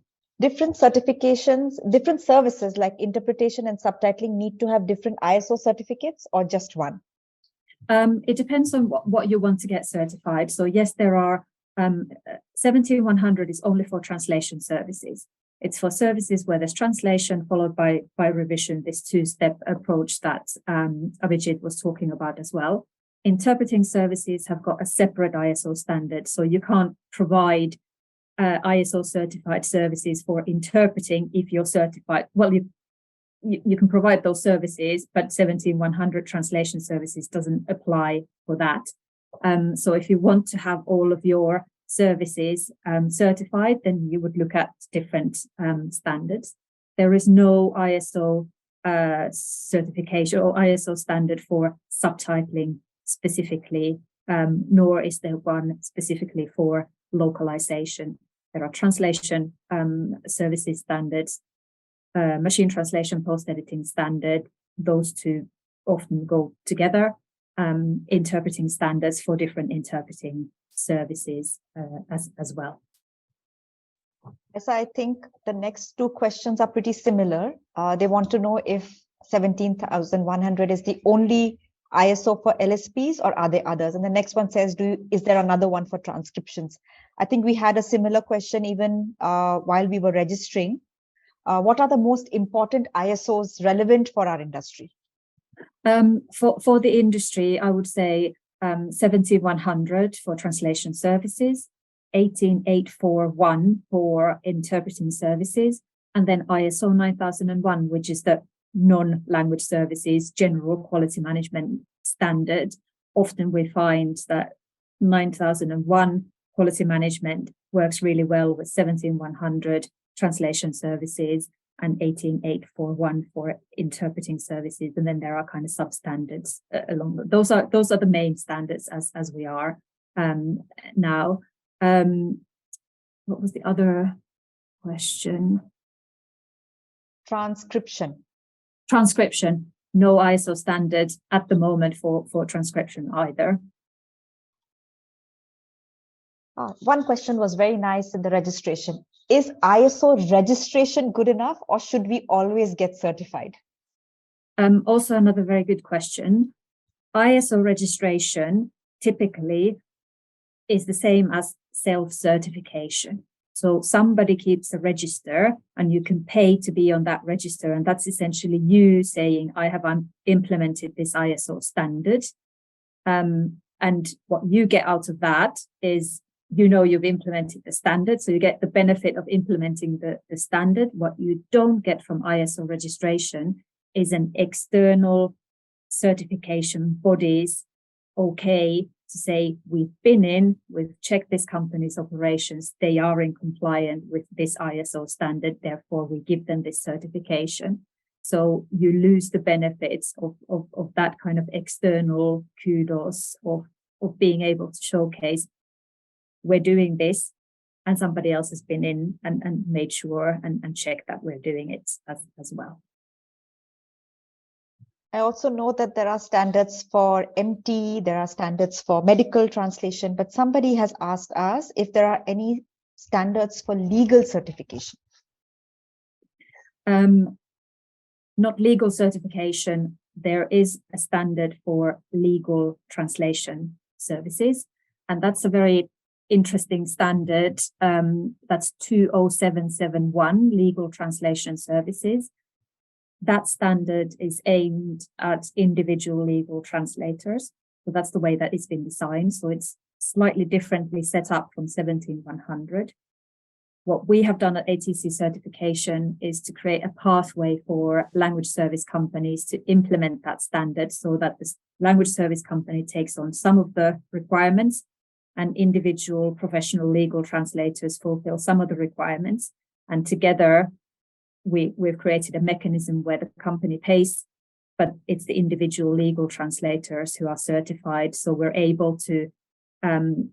Different certifications, different services like interpretation and subtitling need to have different ISO certificates or just one? It depends on what you want to get certified. So yes, there are 17100 is only for translation services. It's for services where there's translation followed by revision, this two-step approach that Abhijit was talking about as well. Interpreting services have got a separate ISO standard, so you can't provide ISO certified services for interpreting if you're certified. Well, you can provide those services, but 17100 translation services doesn't apply for that. So if you want to have all of your services certified, then you would look at different standards. There is no ISO certification or ISO standard for subtitling specifically, nor is there one specifically for localization. There are translation services standards, machine translation, post-editing standard. Those two often go together. Interpreting standards for different interpreting services as well. Yes, I think the next two questions are pretty similar. They want to know if 17100 is the only ISO for LSPs or are there others? And the next one says, is there another one for transcriptions? I think we had a similar question even while we were registering. What are the most important ISOs relevant for our industry? For the industry, I would say 17100 for translation services, 18841 for interpreting services, and then ISO 9001, which is the non-language services general quality management standard. Often we find that 9001 quality management works really well with 17100 translation services and 18841 for interpreting services, and then there are kind of substandards along those are the main standards as we are now. What was the other question? Transcription, no ISO standards at the moment for transcription either. One question was very nice in the registration. Is ISO registration good enough, or should we always get certified? Also another very good question. ISO registration typically is the same as self-certification. So somebody keeps a register and you can pay to be on that register. And that's essentially you saying, I have implemented this ISO standard. And what you get out of that is, you know, you've implemented the standard. So you get the benefit of implementing the standard. What you don't get from ISO registration is an external certification body's okay to say, we've checked this company's operations, they are in compliance with this ISO standard, therefore we give them this certification. So you lose the benefits of that kind of external kudos of being able to showcase we're doing this, and somebody else has been in and made sure and checked that we're doing it as well. I also know that there are standards for MT, there are standards for medical translation, but somebody has asked us if there are any standards for legal certification. Not legal certification. There is a standard for legal translation services, and that's a very interesting standard. That's 20771 legal translation services. That standard is aimed at individual legal translators. So that's the way that it's been designed. So it's slightly differently set up from 17100. What we have done at ATC Certification is to create a pathway for language service companies to implement that standard so that the language service company takes on some of the requirements and individual professional legal translators fulfill some of the requirements. And together, we've created a mechanism where the company pays, but it's the individual legal translators who are certified. So we're able to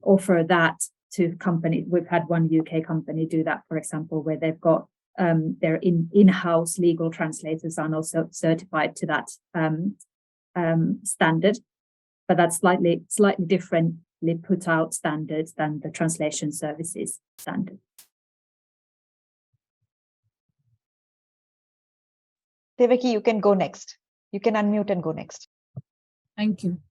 offer that to companies. We've had one UK company do that, for example, where they've got their in-house legal translators are also certified to that standard, but that's slightly differently put out standards than the translation services standard. Devaki, you can go next. You can unmute and go next. Thank you.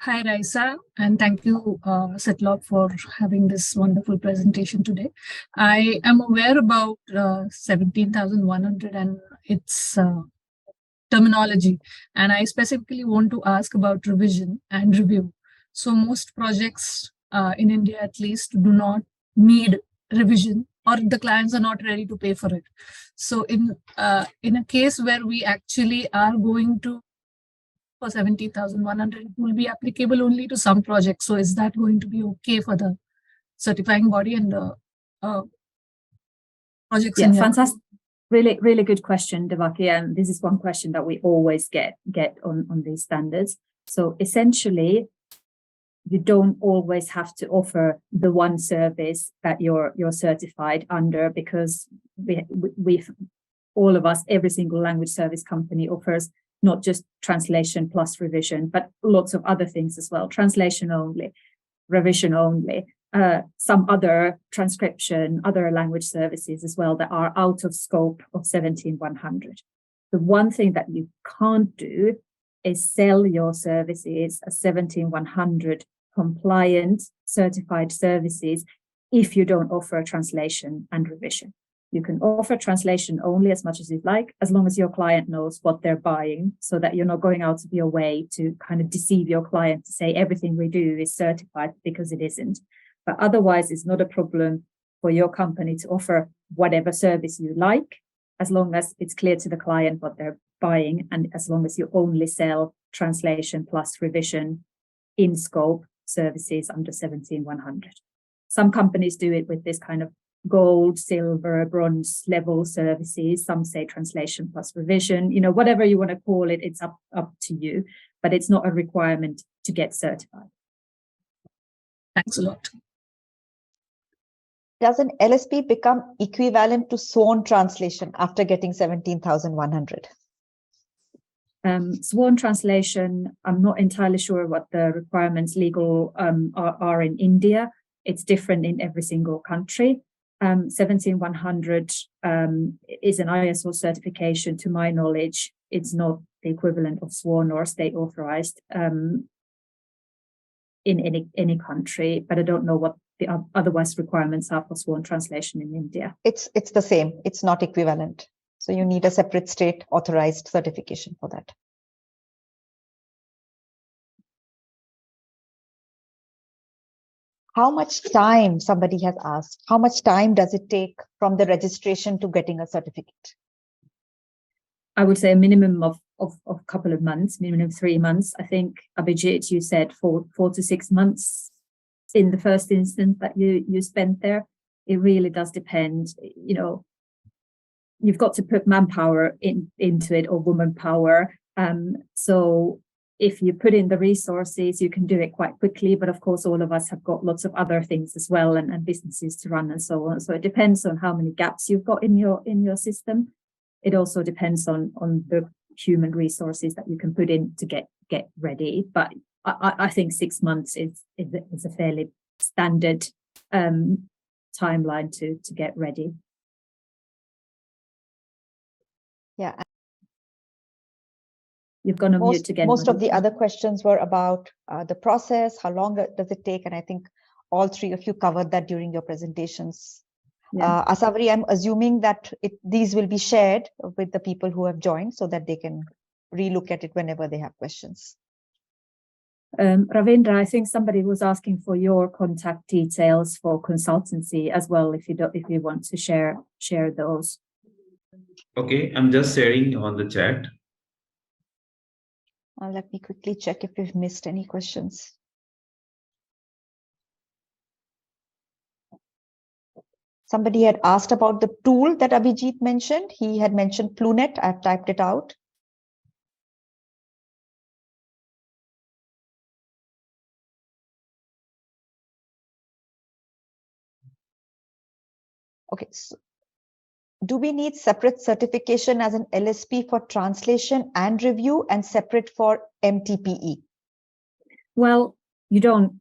Hi, Raisa, and thank you, CITLoB, for having this wonderful presentation today. I am aware about 17,100 and its terminology, and I specifically want to ask about revision and review. So most projects in India, at least, do not need revision, or the clients are not ready to pay for it. So in a case where we actually are going to for 17,100, will be applicable only to some projects. So is that going to be okay for the certifying body and the projects? Yeah, fantastic. Really, really good question, Devaki. And this is one question that we always get on these standards. So essentially, you don't always have to offer the one service that you're certified under, because we've all of us, every single language service company offers not just translation plus revision, but lots of other things as well. Translation only, revision only, some other transcription, other language services as well that are out of scope of 17100. The one thing that you can't do is sell your services as 17100 compliant certified services if you don't offer translation and revision. You can offer translation only as much as you'd like, as long as your client knows what they're buying, so that you're not going out of your way to kind of deceive your client to say everything we do is certified, because it isn't. But otherwise, it's not a problem for your company to offer whatever service you like, as long as it's clear to the client what they're buying, and as long as you only sell translation plus revision in scope services under 17100. Some companies do it with this kind of gold, silver, bronze level services. Some say translation plus revision, whatever you want to call it, it's up to you, but it's not a requirement to get certified. Thanks a lot. Does an LSP become equivalent to sworn translation after getting 17,100? Sworn translation, I'm not entirely sure what the requirements legal are in India. It's different in every single country. 17100 is an ISO certification. To my knowledge, it's not the equivalent of sworn or state authorized in any country, but I don't know what the otherwise requirements are for sworn translation in India. It's the same. It's not equivalent. So you need a separate state authorized certification for that. How much time, somebody has asked, how much time does it take from the registration to getting a certificate? I would say a minimum of a couple of months, minimum of 3 months. I think, Abhijit, you said 4 to 6 months in the first instance that you spent there. It really does depend. you've got to put manpower into it, or woman power. So if you put in the resources, you can do it quite quickly. But of course, all of us have got lots of other things as well, and businesses to run and so on. So it depends on how many gaps you've got in your system. It also depends on the human resources that you can put in to get ready. But I think 6 months is a fairly standard timeline to get ready. Yeah. You've gone on mute again. Most of the other questions were about the process, how long does it take? And I think all three of you covered that during your presentations. Yeah. Asavri, I'm assuming that these will be shared with the people who have joined so that they can relook at it whenever they have questions. Ravindra, I think somebody was asking for your contact details for consultancy as well, if you want to share those. Okay, I'm just sharing on the chat. Let me quickly check if we've missed any questions. Somebody had asked about the tool that Abhijit mentioned. He had mentioned Plunet. I've typed it out. Okay, so do we need separate certification as an LSP for translation and review and separate for MTPE? Well, you don't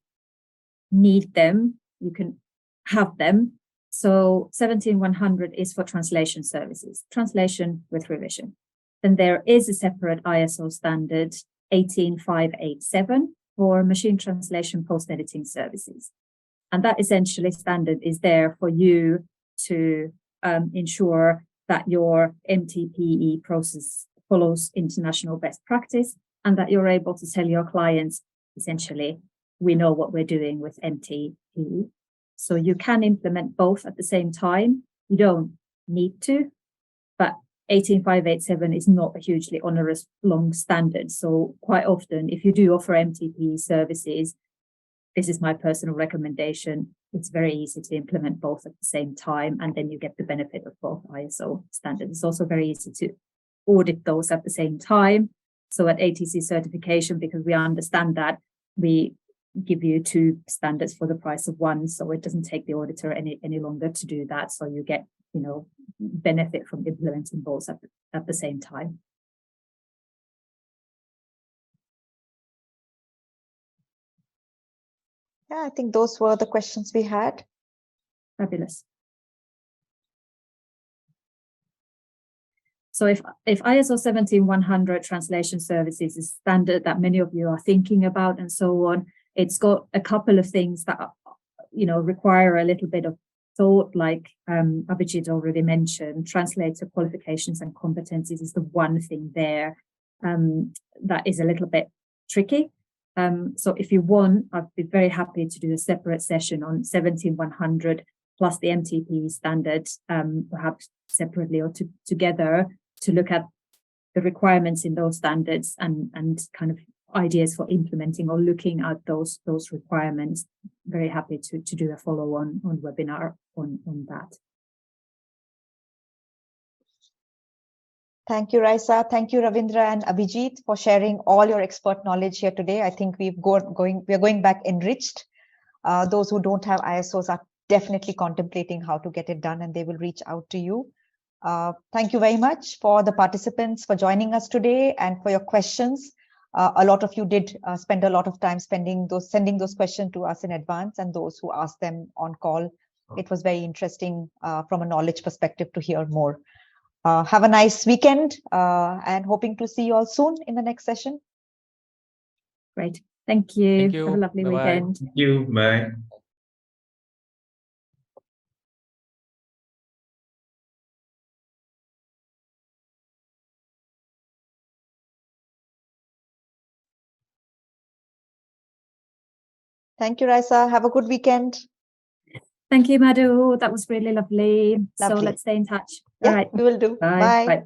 need them. You can have them. So 17100 is for translation services, translation with revision. Then there is a separate ISO standard 18587 for machine translation post-editing services. And that essentially standard is there for you to ensure that your MTPE process follows international best practice, and that you're able to tell your clients, essentially, we know what we're doing with MTPE. So you can implement both at the same time. You don't need to, but 18587 is not a hugely onerous long standard. So quite often, if you do offer MTPE services, this is my personal recommendation. It's very easy to implement both at the same time, and then you get the benefit of both ISO standards. It's also very easy to audit those at the same time. So at ATC Certification, because we understand that, we give you 2 standards for the price of 1. So it doesn't take the auditor any longer to do that. So you get, benefit from implementing both at the same time. Yeah, I think those were the questions we had. Fabulous. So if ISO 17100 translation services is standard that many of you are thinking about and so on, it's got a couple of things that, require a little bit of thought, like Abhijit already mentioned. Translator qualifications and competencies is the one thing there that is a little bit tricky. So if you want, I'd be very happy to do a separate session on 17100 plus the MTP standard, perhaps separately or together, to look at the requirements in those standards and kind of ideas for implementing or looking at those requirements. Very happy to do a follow-on webinar on that. Thank you, Raisa. Thank you, Ravindra and Abhijit, for sharing all your expert knowledge here today. I think we are going back enriched. Those who don't have ISOs are definitely contemplating how to get it done, and they will reach out to you. Thank you very much for the participants for joining us today and for your questions. A lot of you did spend a lot of time sending those questions to us in advance, and those who asked them on call. It was very interesting from a knowledge perspective to hear more. Have a nice weekend and hoping to see you all soon in the next session. Great. Thank you. Thank you. Have a lovely Bye-bye. weekend. Thank you. Bye. Thank you, Raisa. Have a good weekend. Thank you, Madhu. That was really lovely. So Lovely. let's stay in touch. Yeah, All right. we will do. Bye. Bye. Bye.